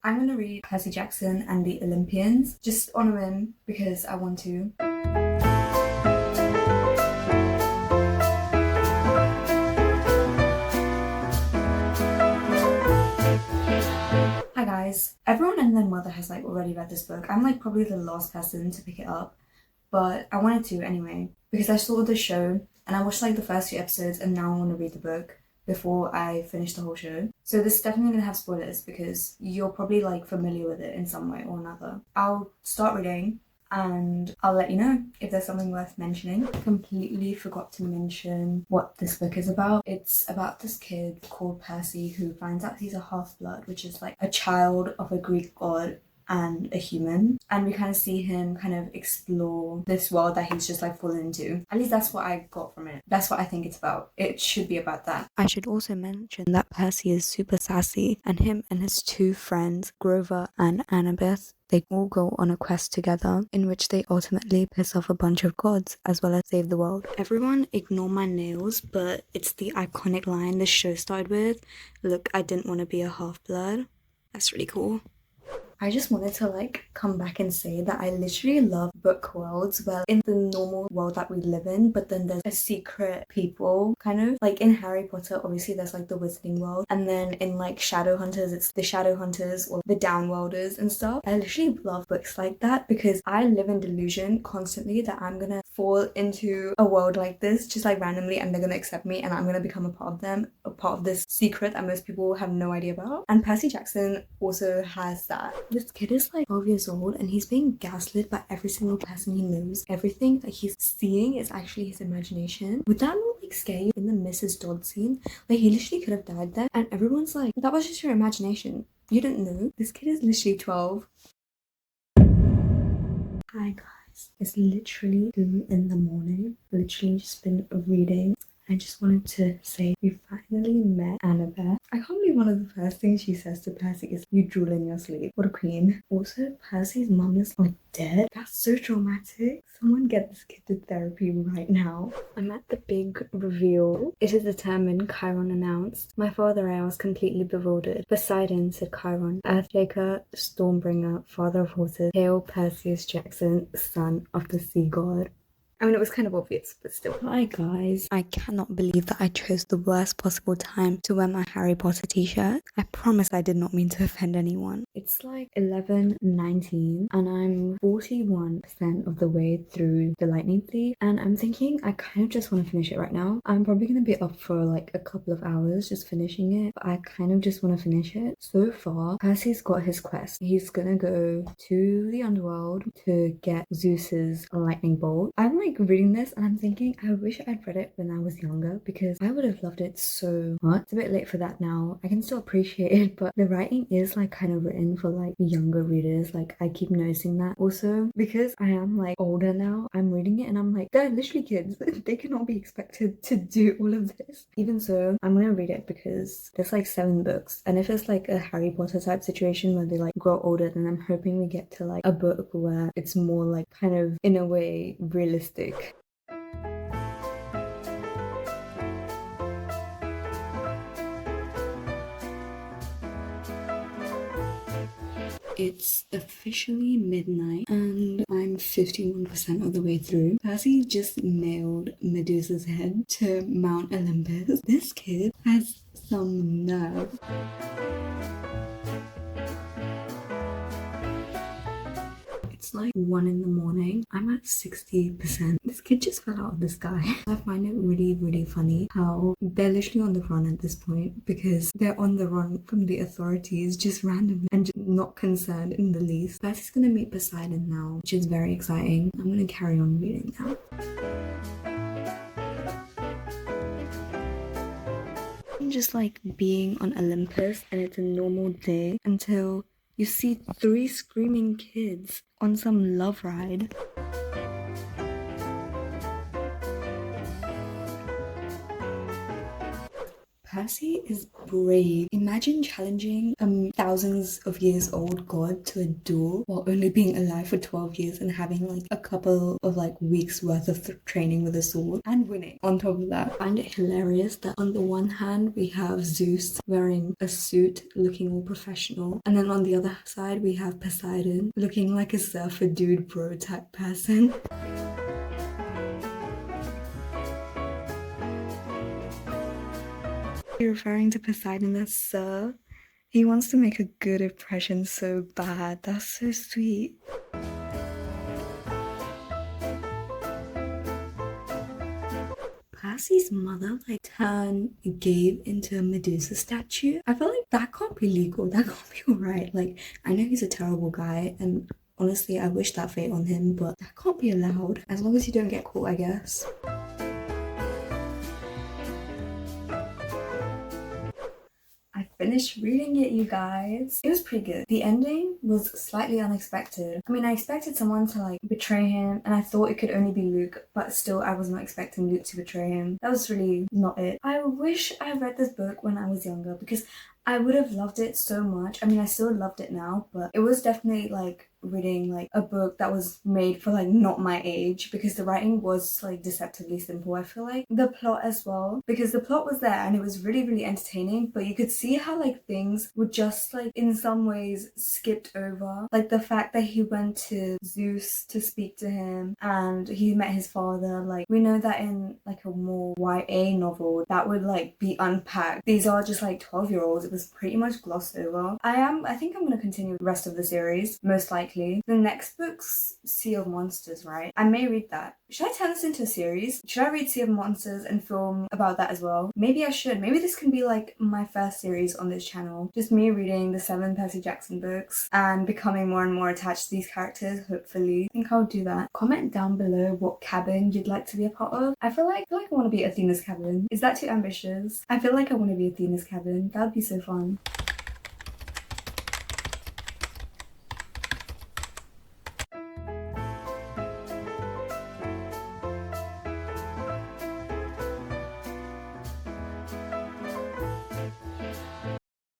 I'm gonna read Percy Jackson and the Olympians just on a whim because I want to. Hi guys. Everyone and their mother has like already read this book. I'm like probably the last person to pick it up, but I wanted to anyway because I saw the show and I watched like the first few episodes and now I want to read the book before I finish the whole show. So this is definitely gonna have spoilers because you're probably like familiar with it in some way or another. I'll start reading and I'll let you know if there's something worth mentioning. Completely forgot to mention what this book is about. It's about this kid called Percy who finds out he's a half-blood, which is like a child of a Greek god and a human, and we kind of see him kind of explore this world that he's just like fallen into. At least that's what I got from it. That's what I think it's about. It should be about that. I should also mention that Percy is super sassy, and him and his two friends, Grover and Annabeth, they all go on a quest together in which they ultimately piss off a bunch of gods as well as save the world. Everyone ignore my nails, but it's the iconic line this show started with. Look, I didn't want to be a half-blood. That's really cool. I just wanted to like come back and say that I literally love book worlds where in the normal world that we live in, but then there's a secret people kind of like in Harry Potter. Obviously there's like the wizarding world, and then in like Shadowhunters it's the Shadowhunters or the Downworlders and stuff. I literally love books like that because I live in delusion constantly that I'm gonna fall into a world like this just like randomly and they're gonna accept me and I'm gonna become a part of them, a part of this secret that most people have no idea about. And Percy Jackson also has that. This kid is like 12 years old and he's being gaslit by every single person he knows. Everything that he's seeing is actually his imagination. Would that not like scare you in the Mrs. Dodd scene? Like he literally could have died there and everyone's like, that was just your imagination. You didn't know. This kid is literally 12. Hi guys. It's literally 2 in the morning. Literally just been reading. I just wanted to say we finally met Annabeth. I can't believe one of the first things she says to Percy is, you drool in your sleep. What a queen. Also, Percy's mum is like dead. That's so traumatic. Someone get this kid to therapy right now. I'm at the big reveal. It is determined, Chiron announced. My father and I was completely bewildered. Poseidon, said Chiron, Earthshaker, Stormbringer, father of horses, hail Perseus Jackson, son of the sea god. I mean, it was kind of obvious, but still. Hi guys. I cannot believe that I chose the worst possible time to wear my Harry Potter t-shirt. I promise I did not mean to offend anyone. It's like 11:19 and I'm 41% of the way through the Lightning Thief and I'm thinking I kind of just want to finish it right now. I'm probably going to be up for like a couple of hours just finishing it, but I kind of just want to finish it. So far, Percy's got his quest. He's gonna go to the underworld to get Zeus's lightning bolt. I'm like reading this and I'm thinking I wish I'd read it when I was younger because I would have loved it so much. It's a bit late for that now. I can still appreciate it, but the writing is like kind of written for like younger readers. Like I keep noticing that. Also, because I am like older now, I'm reading it and I'm like, they're literally kids. They cannot be expected to do all of this. Even so, I'm gonna read it because there's like 7 books, and if it's like a Harry Potter type situation where they like grow older, then I'm hoping we get to like a book where it's more like kind of in a way realistic. It's officially midnight and I'm 51% of the way through. Percy just nailed Medusa's head to Mount Olympus. This kid has some nerve. It's like 1 in the morning. I'm at 60%. This kid just fell out of the sky. I find it really, really funny how they're literally on the run at this point because they're on the run from the authorities just randomly and just not concerned in the least. Percy's gonna meet Poseidon now, which is very exciting. I'm gonna carry on reading now. I'm just like being on Olympus and it's a normal day until you see 3 screaming kids on some love ride. Percy is brave. Imagine challenging thousands of years old god to a duel while only being alive for 12 years and having like a couple of like weeks worth of training with a sword and winning. On top of that, I find it hilarious that on the one hand we have Zeus wearing a suit looking all professional, and then on the other side we have Poseidon looking like a surfer dude bro type person. You're referring to Poseidon as Sir? He wants to make a good impression so bad. That's so sweet. Percy's mother like turned Gabe into a Medusa statue. I feel like that can't be legal. That can't be alright. Like, I know he's a terrible guy and honestly I wish that fate on him, but that can't be allowed. As long as you don't get caught, I guess. I finished reading it, you guys. It was pretty good. The ending was slightly unexpected. I mean, I expected someone to like betray him and I thought it could only be Luke, but still I was not expecting Luke to betray him. That was really not it. I wish I read this book when I was younger because I would have loved it so much. I mean, I still loved it now, but it was definitely like reading like a book that was made for like not my age, because the writing was like deceptively simple. I feel like the plot as well, because the plot was there and it was really entertaining, but you could see how like things were just like in some ways skipped over, like the fact that he went to Zeus to speak to him and he met his father. Like, we know that in like a more YA novel that would like be unpacked. These are just like 12-year-olds. It was pretty much glossed over. I think I'm gonna continue the rest of the series, most likely. The next book's Sea of Monsters, right? I may read that. Should I turn this into a series? Should I read Sea of Monsters and film about that as well? Maybe I should. Maybe this can be like my first series on this channel. Just me reading the 7 Percy Jackson books and becoming more and more attached to these characters, hopefully. I think I'll do that. Comment down below what cabin you'd like to be a part of. I feel like I want to be Athena's cabin. Is that too ambitious? I feel like I want to be Athena's cabin. That would be so fun.